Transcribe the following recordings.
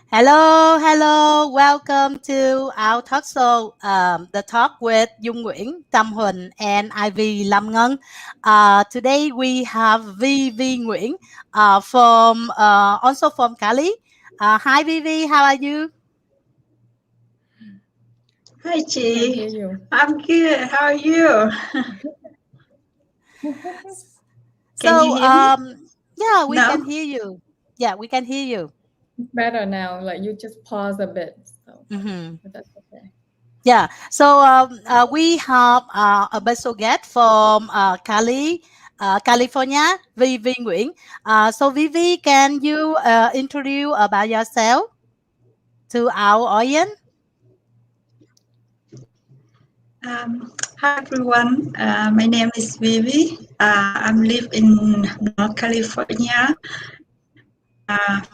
Hello, hello. Welcome to our talk show, The Talk with Dung Nguyễn, Huynh, and Ivy Lam Ngân. Today we have VV Nguyễn also from Cali. Hi, VV. How are you? Hi, Can't Chi. hear you. I'm good. How are you? Can you So, hear me? yeah, we can No? hear you. Yeah, we can hear you. It's better now. Like you just pause a bit. So, Mm-hmm. but that's okay. Yeah, so we have a special guest from Cali, California, Vivi Nguyễn. So Vivi, can you introduce about yourself to our audience? Hi, everyone. My name is Vivi. I live in North California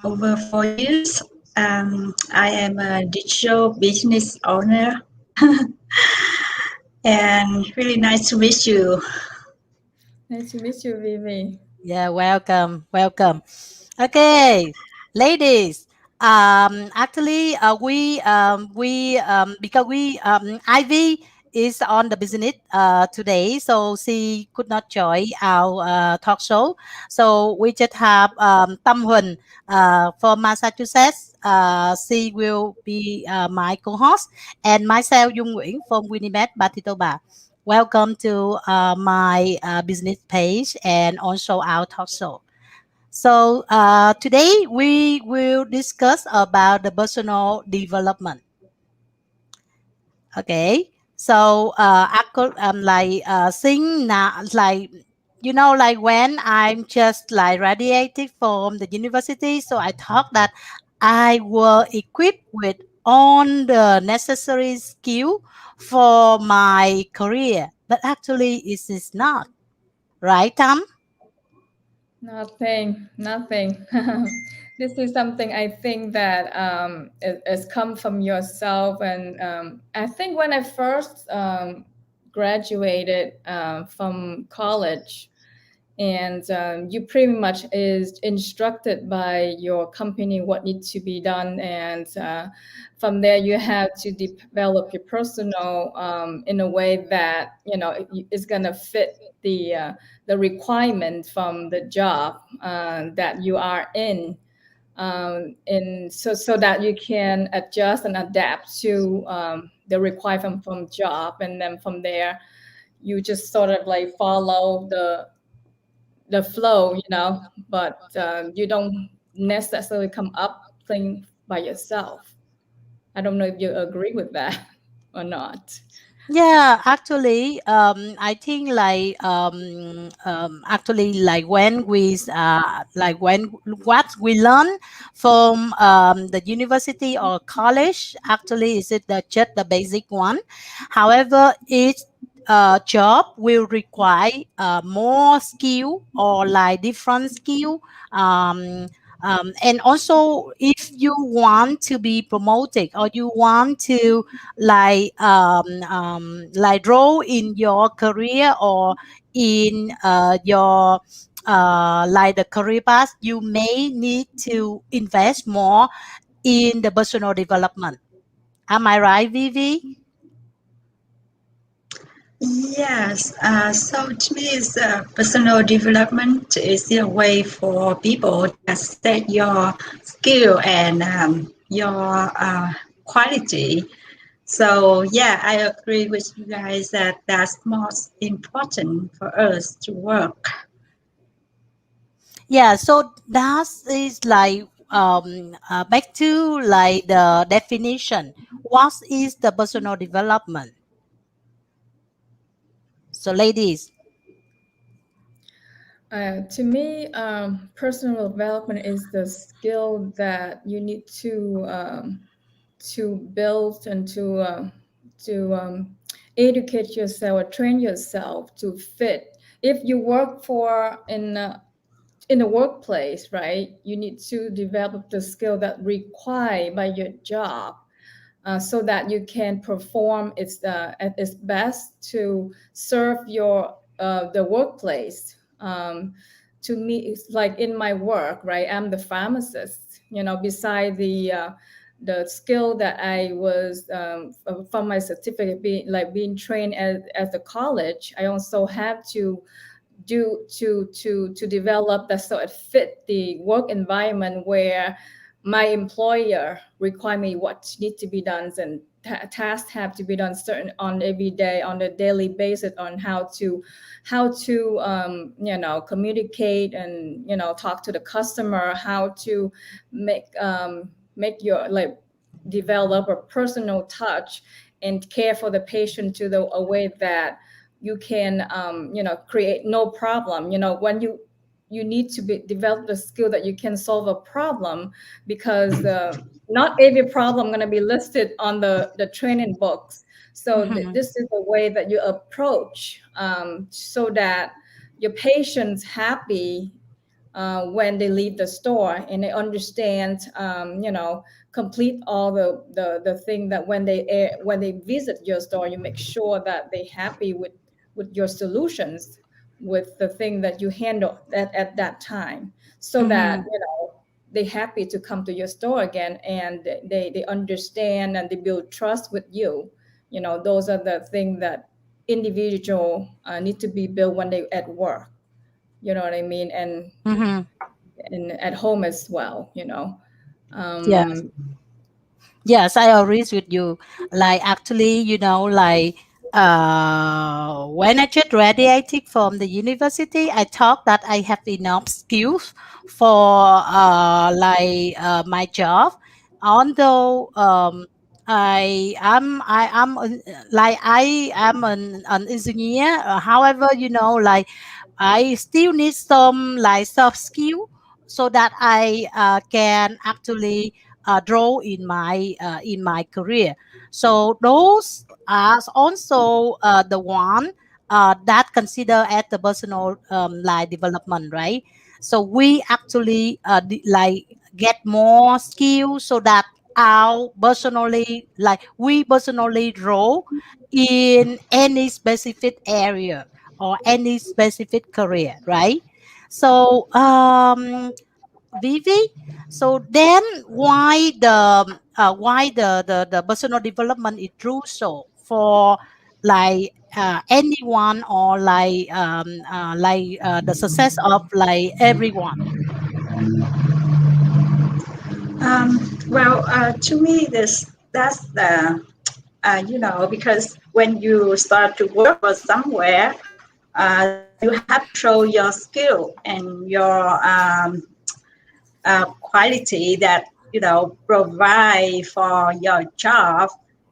for over 4 years. I am a digital business owner, and really nice to meet you. Nice to meet you, Vivi. Yeah, welcome, welcome. Okay, ladies. Actually, we because Ivy is on the business today, so she could not join our talk show. So we just have Tâm Huỳnh from Massachusetts. She will be my co-host, and myself Dung Nguyễn from Winnipeg, Manitoba. Welcome to my business page and also our talk show. So today we will discuss about the personal development. Okay. So I could think now like like when I'm just like radiated from the university, so I thought that I will equip with all the necessary skill for my career, but actually it is not, right, Tom? Nothing. This is something I think that is come from yourself, and I think when I first graduated from college, and you pretty much is instructed by your company what needs to be done, and from there you have to develop your personal in a way that is going to fit the requirement from the job that you are in, and so that you can adjust and adapt to the requirement from job, and then from there you just sort of like follow the flow, but you don't necessarily come up thing by yourself. I don't know if you agree with that or not. Yeah, actually, I think actually like when when what we learn from the university or college actually is it the just the basic one. However, each job will require more skill or like different skill. Um, and also, if you want to be promoted or you want to grow in your career or in your the career path, you may need to invest more in the personal development. Am I right, Vivi? Yes, so to me, personal development is a way for people to set your skill and your quality. So yeah, I agree with you guys that that's most important for us to work. Yeah, so that is back to like the definition. What is the personal development? So, ladies. To me, personal development is the skill that you need to build and to educate yourself or train yourself to fit. If you work for in the workplace, right, you need to develop the skill that required by your job, so that you can perform at its best to serve your the workplace. to me, it's like in my work, right? I'm the pharmacist. Beside the skill that I was from my certificate, being trained as the college, I also have to develop that so it fit the work environment where my employer require me what need to be done, and tasks have to be done certain on every day on a daily basis, on how to communicate and talk to the customer, how to make make your like develop a personal touch and care for the patient to the a way that you can create no problem. When you need to develop the skill that you can solve a problem, because not every problem going to be listed on the training books. So Mm-hmm. this is the way that you approach, so that your patient's happy when they leave the store, and they understand, complete all the thing that when they visit your store, you make sure that they happy with your solutions, with the thing that you handle at that time, so that Mm-hmm. they happy to come to your store again, and they understand and they build trust with you. Those are the things that individual need to be built when they at work. You know what I mean? Mm-hmm. And at home as well. Yes. Um, Yes, I agree with you. Like actually, like when I just graduated from the university, I thought that I have enough skills for my job. Although I am an engineer. However, I still need some like soft skill so that I can actually draw in my career. So those are also the one that consider as the personal development, right? So we actually get more skills so that our personally we personally grow in any specific area or any specific career, right? So Vivi, so then why the personal development is crucial for anyone or the success of everyone? To me, this that's the because when you start to work for somewhere, you have to show your skill and your quality that provide for your job.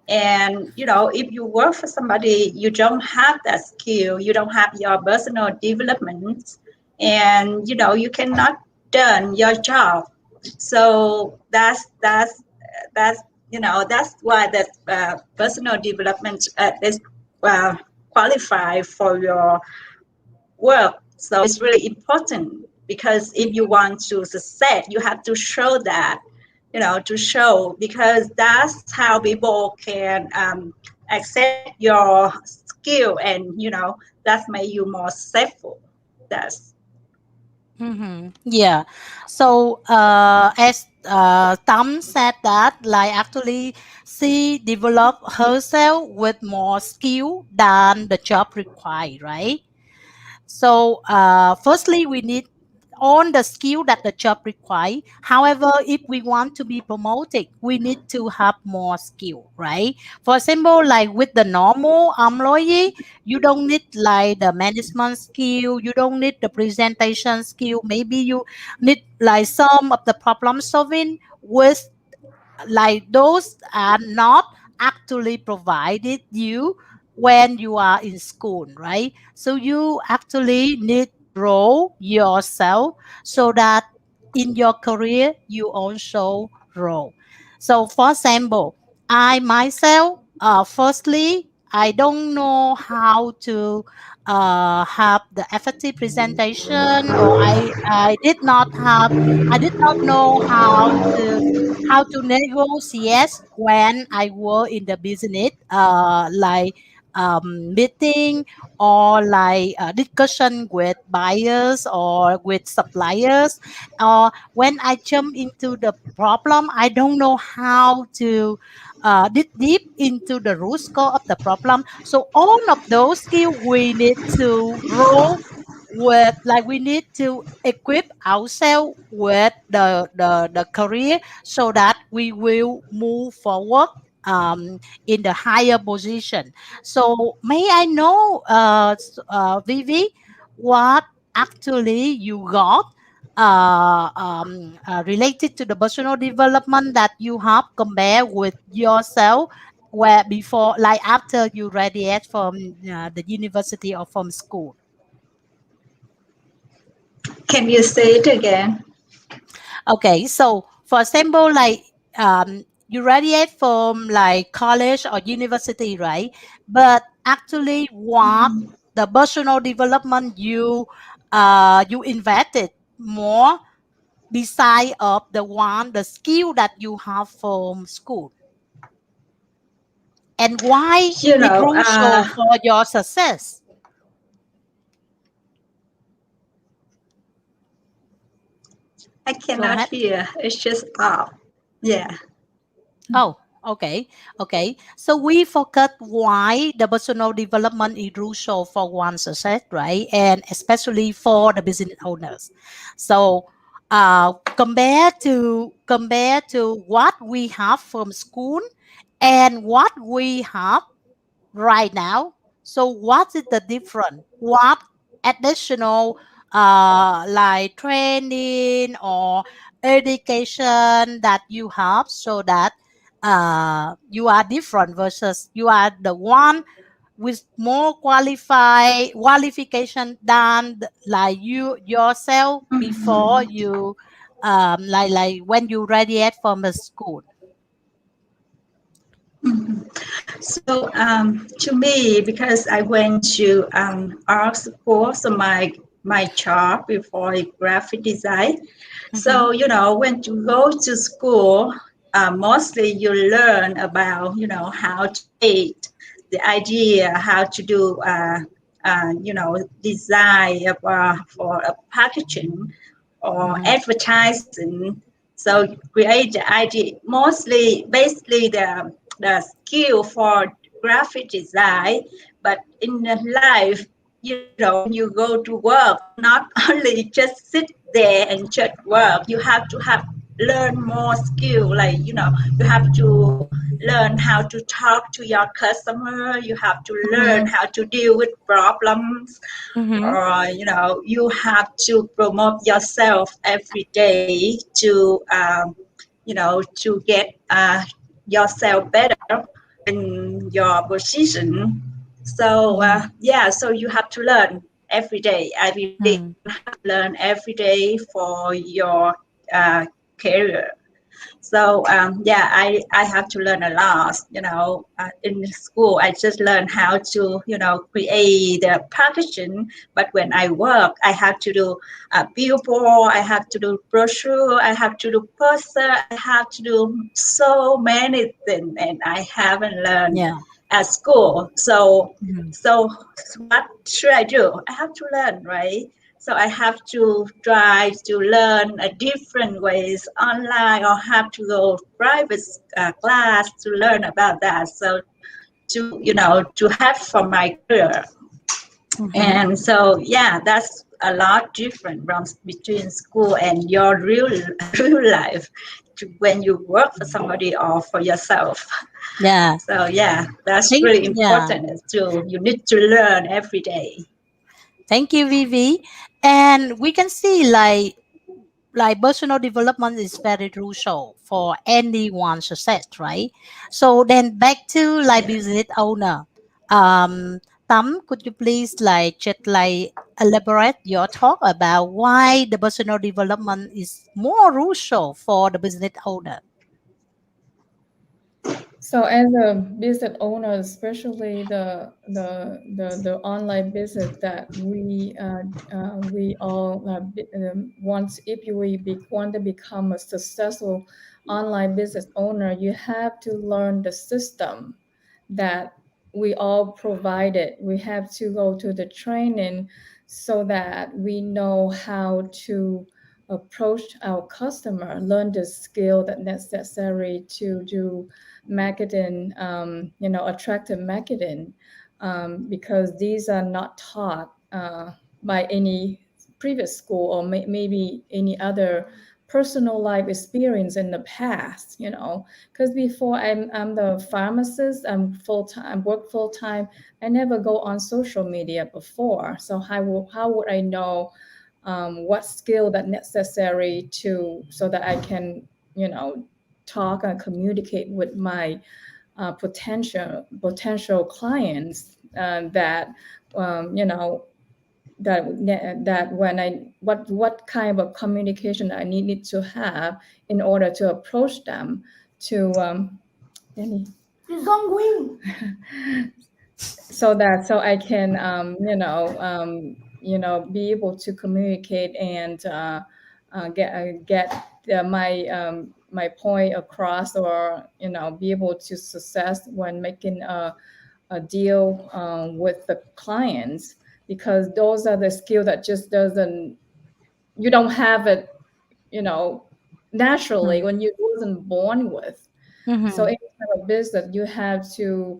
And if you work for somebody, you don't have that skill, you don't have your personal development, and you cannot done your job. So that's that's why that personal development is uh, qualified for your work. So it's really important, because if you want to succeed, you have to show that, to show, because that's how people can accept your skill, and that's make you more successful. That's Yeah. So as Tam said that actually she developed herself with more skill than the job required, right? So, firstly, we need on the skill that the job require. However, if we want to be promoted, we need to have more skill, right? For example, like with the normal employee, you don't need like the management skill, you don't need the presentation skill. Maybe you need like some of the problem solving with those are not actually provided you when you are in school, right? So you actually need to grow yourself so that in your career you also grow. So for example, I myself firstly I don't know how to have the effective presentation, or I did not know how to negotiate when I work in the business. meeting or like discussion with buyers or with suppliers, or when I jump into the problem, I don't know how to dig deep into the root cause of the problem. So all of those skills we need to grow with, like we need to equip ourselves with the career so that we will move forward in the higher position. So may I know, Vivi, what actually you got related to the personal development that you have compared with yourself where before, like after you graduate from the university or from school? Can you say it again? Okay, so for example, like you graduate from like college or university, right? But actually, what the personal development you invested more beside of the skill that you have from school, and why You it know, crucial for your success? I Go cannot ahead. hear. It's just off. Yeah. Oh, okay, okay. So we forgot why the personal development is crucial for one's success, right? And especially for the business owners. So, compare to what we have from school and what we have right now. So what is the difference? What additional like training or education that you have so that you are different versus you are the one with more qualification than like you yourself before Mhm. you like when you graduate from the school. Mhm. So to me, because I went to art school, so my job before graphic design. Mm-hmm, So when you go to school, mostly you learn about how to create the idea, how to do design for a packaging or mm-hmm, advertising. So create the idea, mostly basically the skill for graphic design. But in the life, when you go to work, you not only just sit there and just work. You have to have learn more skill, like you have to learn how to talk to your customer. You have to learn mm-hmm, how to deal with problems, mm-hmm, or you have to promote yourself every day to to get yourself better in your position. So mm-hmm, so you have to learn every day. I believe mm-hmm. you have to learn every day for your uh, career. So I have to learn a lot. In school, I just learned how to create the packaging. But when I work, I have to do billboard, I have to do brochure, I have to do poster, I have to do so many things, and I haven't learned Yeah. at school. So Mhm. so what should I do? I have to learn, right? So I have to try to learn a different ways online, or have to go private class to learn about that. So to have for my career. Mhm. And so that's a lot different from between school and your real real life when you work for somebody or for yourself. Yeah. So that's Thank really yeah. important. You need to learn every day. Thank you, Vivi. And we can see like personal development is very crucial for anyone's success, right? So then back to like Yeah. business owner. Um, Tam, could you please like just like elaborate your talk about why the personal development is more crucial for the business owner? So as a business owner, especially the online business that we all want, if want to become a successful online business owner, you have to learn the system that we all provide it. We have to go to the training so that we know how to approach our customer, learn the skill that necessary to do marketing, attractive marketing, because these are not taught by any previous school or maybe any other personal life experience in the past, because before I'm the pharmacist, I'm full time, work full time. I never go on social media before, so how would I know what skill that necessary to so that I can, you know, talk and communicate with my potential clients, that you know that that when I what kind of communication I needed to have in order to approach them to any so I can be able to communicate and get my point across, or be able to success when making a deal with the clients, because those are the skill that just doesn't you don't have it, you know naturally, Mm. when you wasn't born with. So Mhm. any kind of business, you have to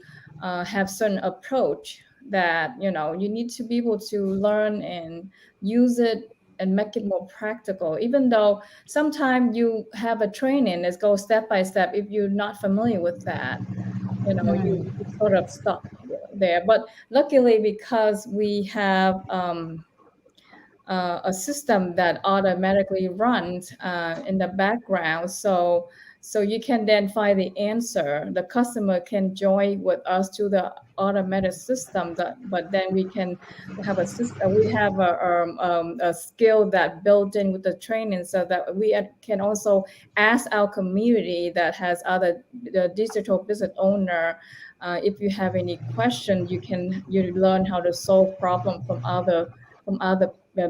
have certain approach that you need to be able to learn and use it and make it more practical. Even though sometimes you have a training that goes step by step, if you're not familiar with that, you Mm. sort of stuck there. But luckily, because we have a system that automatically runs in the background. So you can then find the answer. The customer can join with us to the automated system, but then we can have a system. We have a skill that built in with the training, so that we can also ask our community that has other the digital business owner. If you have any question, you learn how to solve problem from other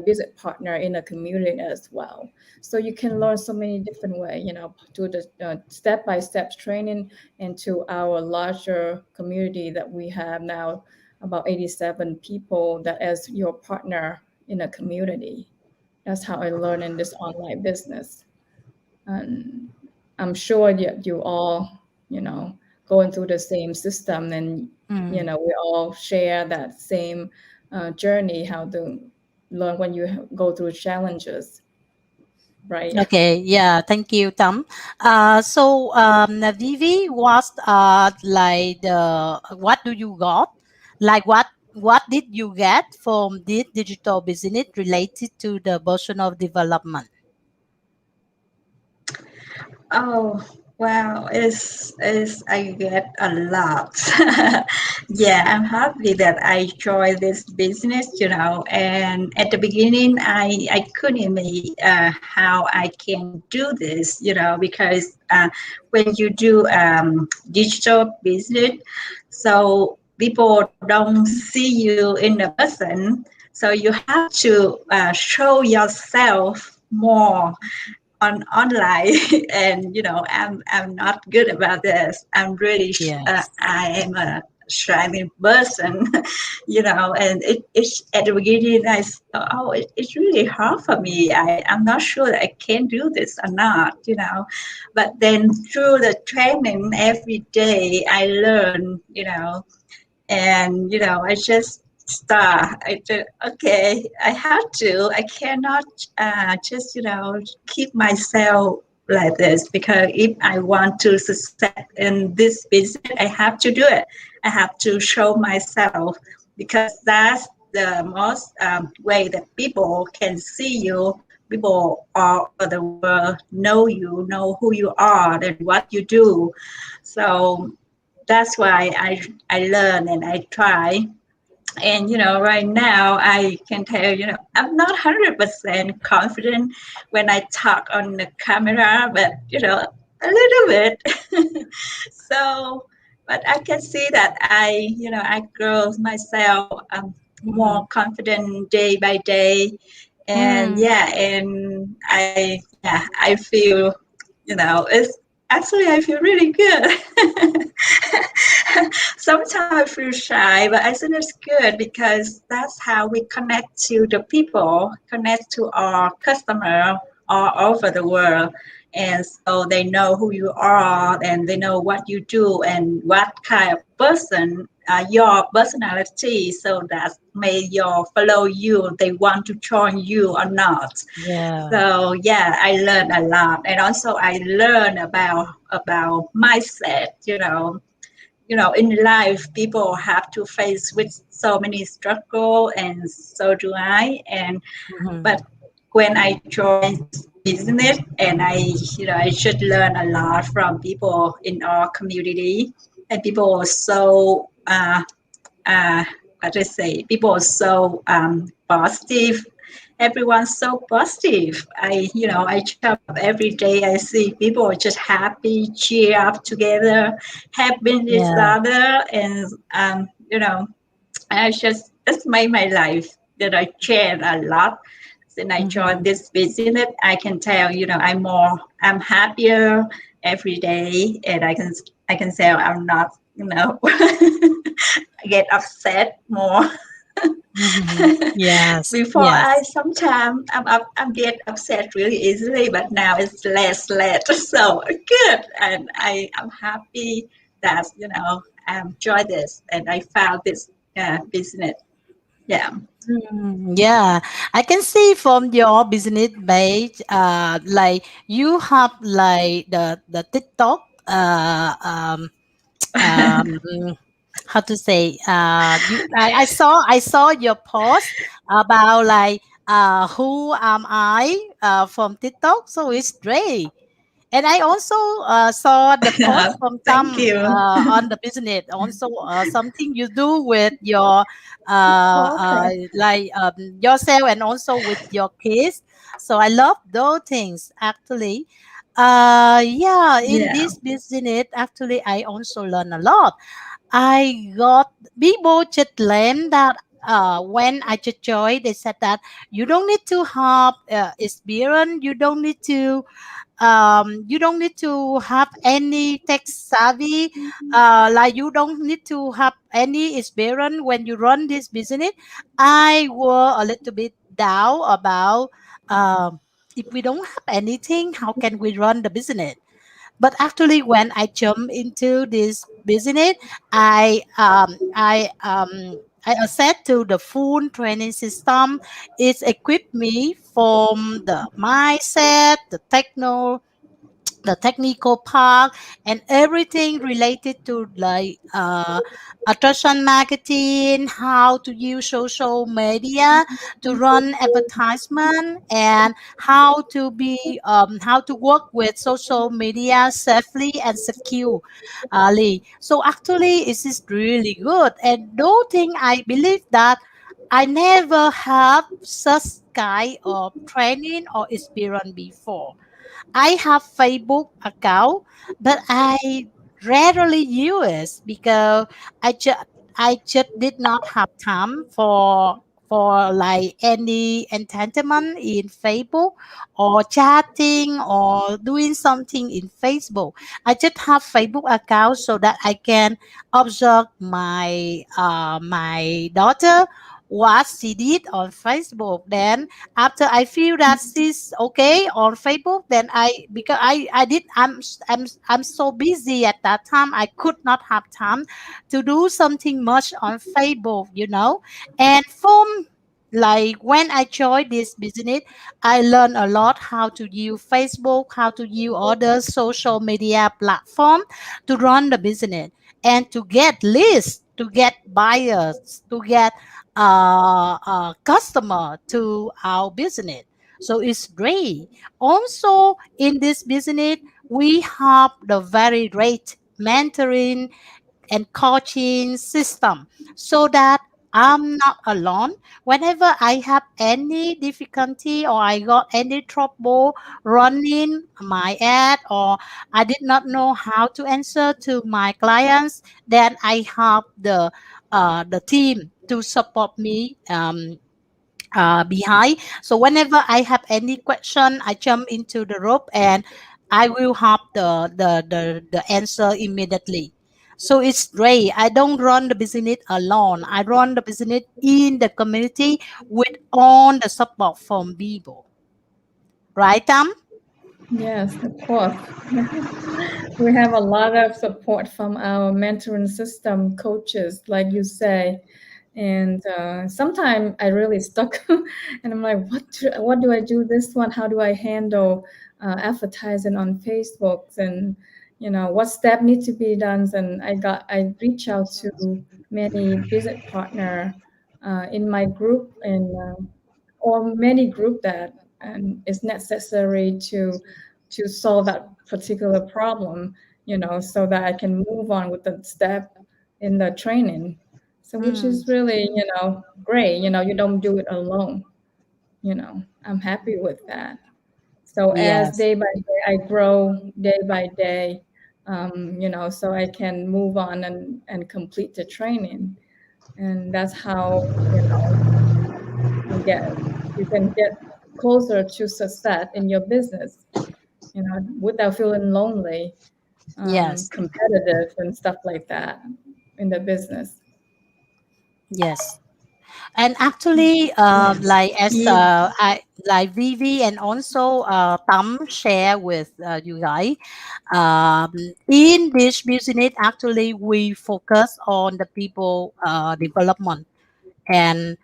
business partner in a community as well. So you can learn so many different ways, to the step-by-step training, and to our larger community that we have now, about 87 people that as your partner in a community. That's how I learned in this online business. And I'm sure that you all, going through the same system, and Mm. we all share that same journey, how to learn when you go through challenges, right? Okay, yeah, thank you, Tam. So, Vivi, like what do you got? Like what did you get from this digital business related to the version of development? Oh, wow, it's I get a lot. Yeah, I'm happy that I joined this business. And at the beginning, I couldn't imagine how I can do this, because when you do digital business, so people don't see you in the person, so you have to show yourself more on online. And I'm not good about this. I'm really Yes. I am a shy person. And it's at the beginning I thought, oh, it's really hard for me. I'm not sure that I can do this or not. But then through the training every day I learn. And I just start. I just, okay, I have to. I cannot just keep myself like this, because if I want to succeed in this business, I have to do it. I have to show myself, because that's the most way that people can see you. People all over the world know you, know who you are and what you do. So that's why I learn and I try. And right now I can tell I'm not 100% confident when I talk on the camera, but a little bit. So, but I can see that I grow myself more Mm. confident day by day. And Mm. yeah, and I feel it's Actually, I feel really good. Sometimes I feel shy, but I think it's good because that's how we connect to the people, connect to our customer all over the world. And so they know who you are and they know what you do and what kind of person, your personality, so that may your follow you, they want to join you or not. Yeah. So yeah, I learned a lot, and also I learned about mindset. In life, people have to face with so many struggle, and so do I. And Mhm. but when I joined this business, and I should learn a lot from people in our community, and people are so uh, what I say, people are so positive. Everyone's so positive. I check up every day. I see people are just happy, cheer up together, helping each Yeah. other, and I just that's made my life that I changed a lot since I joined Mhm. this business. I can tell, I'm happier every day, and I can say I'm not, I get upset more. Mhm. Yes. Before I Yes. sometimes I'm get upset really easily, but now it's less. So good, and I'm happy that I enjoy this and I found this business. Yeah. Yeah, I can see from your business page, like you have like the TikTok, um, how to say, I saw your post about like who am I from TikTok, so it's great. And I also saw the post from Thank Tam you. on the business. Also, something you do with your Okay. yourself and also with your kids. So I love those things actually. Yeah, in Yeah. this business, actually, I also learn a lot. I got people just learn that when I just joined, they said that you don't need to have experience, you don't need to have any tech savvy, like you don't need to have any experience when you run this business. I were a little bit down about, um, if we don't have anything, how can we run the business? But actually when I jump into this business, I accept to the full training system. It's equipped me from the mindset, the technical part, and everything related to like attraction marketing, how to use social media to run advertisement, and how to work with social media safely and securely. So actually it is really good, and though thing I believe that I never have such kind of training or experience before. I have Facebook account, but I rarely use because I just did not have time for like any entertainment in Facebook or chatting or doing something in Facebook. I just have Facebook account so that I can observe my daughter what she did on Facebook. Then after I feel that she's okay on Facebook, then because I did I'm so busy at that time, I could not have time to do something much on Facebook. And from like when I joined this business, I learned a lot how to use Facebook, how to use other social media platform to run the business and to get leads, to get buyers, to get customer to our business. So it's great. Also, in this business, we have the very great mentoring and coaching system so that I'm not alone. Whenever I have any difficulty or I got any trouble running my ad, or I did not know how to answer to my clients, then I have the team to support me behind. So whenever I have any question, I jump into the rope and I will have the answer immediately. So it's great. I don't run the business alone. I run the business in the community with all the support from people. Right, Tam? Yes, of course. We have a lot of support from our mentoring system coaches, like you say. And sometimes I really stuck, and I'm like, what do I do this one? How do I handle advertising on Facebook? And what step need to be done? And I reach out to many business partner in my group and or many group that is necessary to solve that particular problem, so that I can move on with the step in the training. So which Mm, is really, great. You don't do it alone. I'm happy with that. So as yes, day by day, I grow day by day, so I can move on and complete the training. And that's how, you get you can get closer to success in your business, without feeling lonely, yes, competitive and stuff like that in the business. yes. And actually, Yes. like as Yeah. I like Vivi and also Tam share with you guys, um, in this business, actually we focus on the people development, and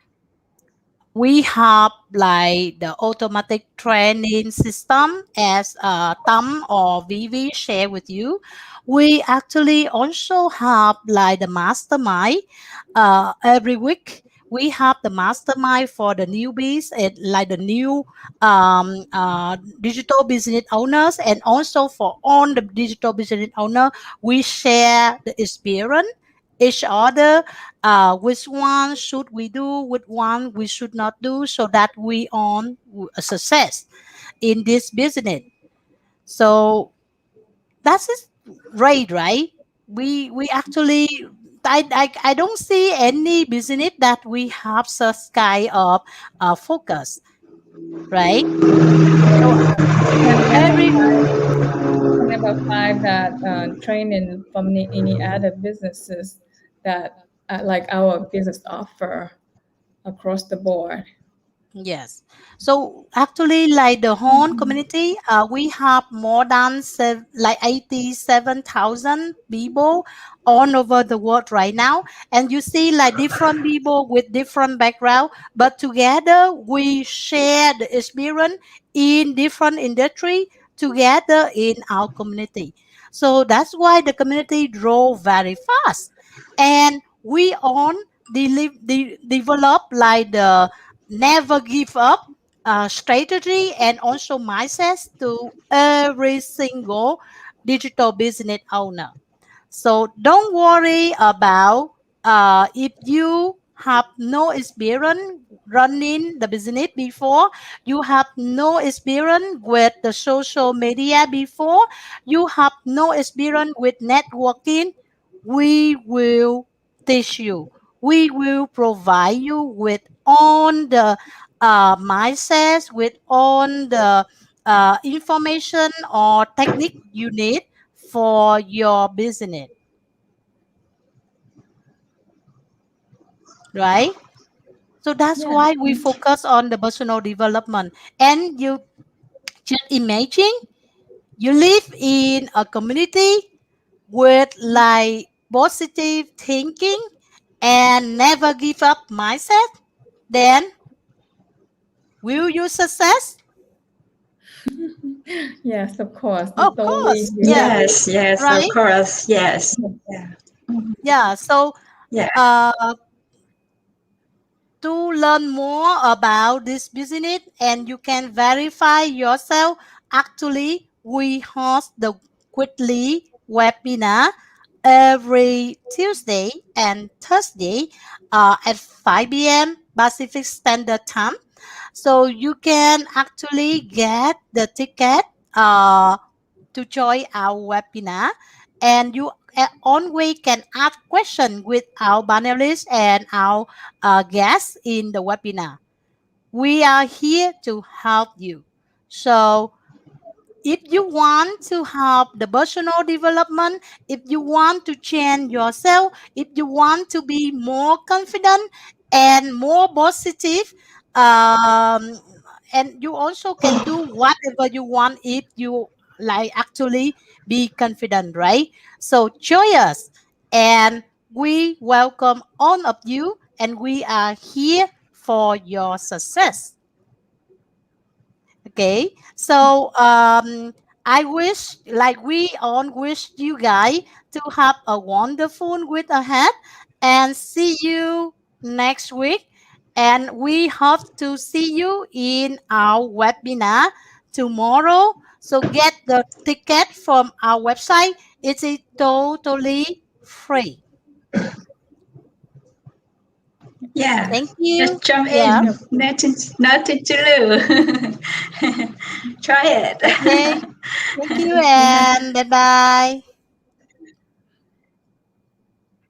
we have like the automatic training system as Tam or Vivi share with you. We actually also have like the mastermind every week. We have the mastermind for the newbies and like the new digital business owners, and also for all the digital business owner, we share the experience each other, which one should we do, which one we should not do, so that we on a success in this business. So that's is great, right? We actually, I don't see any business that we have such kind of focus, right? So You can never every find that training from any other businesses that like our business offer across the board. Yes. So actually, like the whole community, we have more than like 87,000 people all over the world right now. And you see like different people with different background, but together we share the experience in different industry together in our community. So that's why the community grow very fast. And we on develop like the never give up strategy and also mindset to every single digital business owner. So don't worry about if you have no experience running the business before, you have no experience with the social media before, you have no experience with networking. We will teach you. We will provide you with all the mindsets, with all the information or technique you need for your business, right? So that's Yeah. why we focus on the personal development. And you just imagine you live in a community with like positive thinking and never give up mindset, then will you success? Yes, of course. Of It's only course, yeah, really Yes, yes, of right? course. Yes. Yeah. Yeah. So Yeah. uh, to learn more about this business and you can verify yourself, actually we host the weekly webinar every Tuesday and Thursday at 5 p.m. Pacific Standard Time. So you can actually get the ticket uh, to join our webinar, and you always can ask questions with our panelists and our guests in the webinar. We are here to help you. So if you want to have the personal development, if you want to change yourself, if you want to be more confident and more positive, um, and you also can do whatever you want if you like actually be confident, right? So join us, and we welcome all of you, and we are here for your success. Okay, so I wish, like we all wish you guys to have a wonderful week ahead, and see you next week. And we hope to see you in our webinar tomorrow. So get the ticket from our website. It is totally free. Yeah, Thank just you. jump Yeah. in. Nothing to lose. Try it. Okay. Thank you Yeah. and bye bye.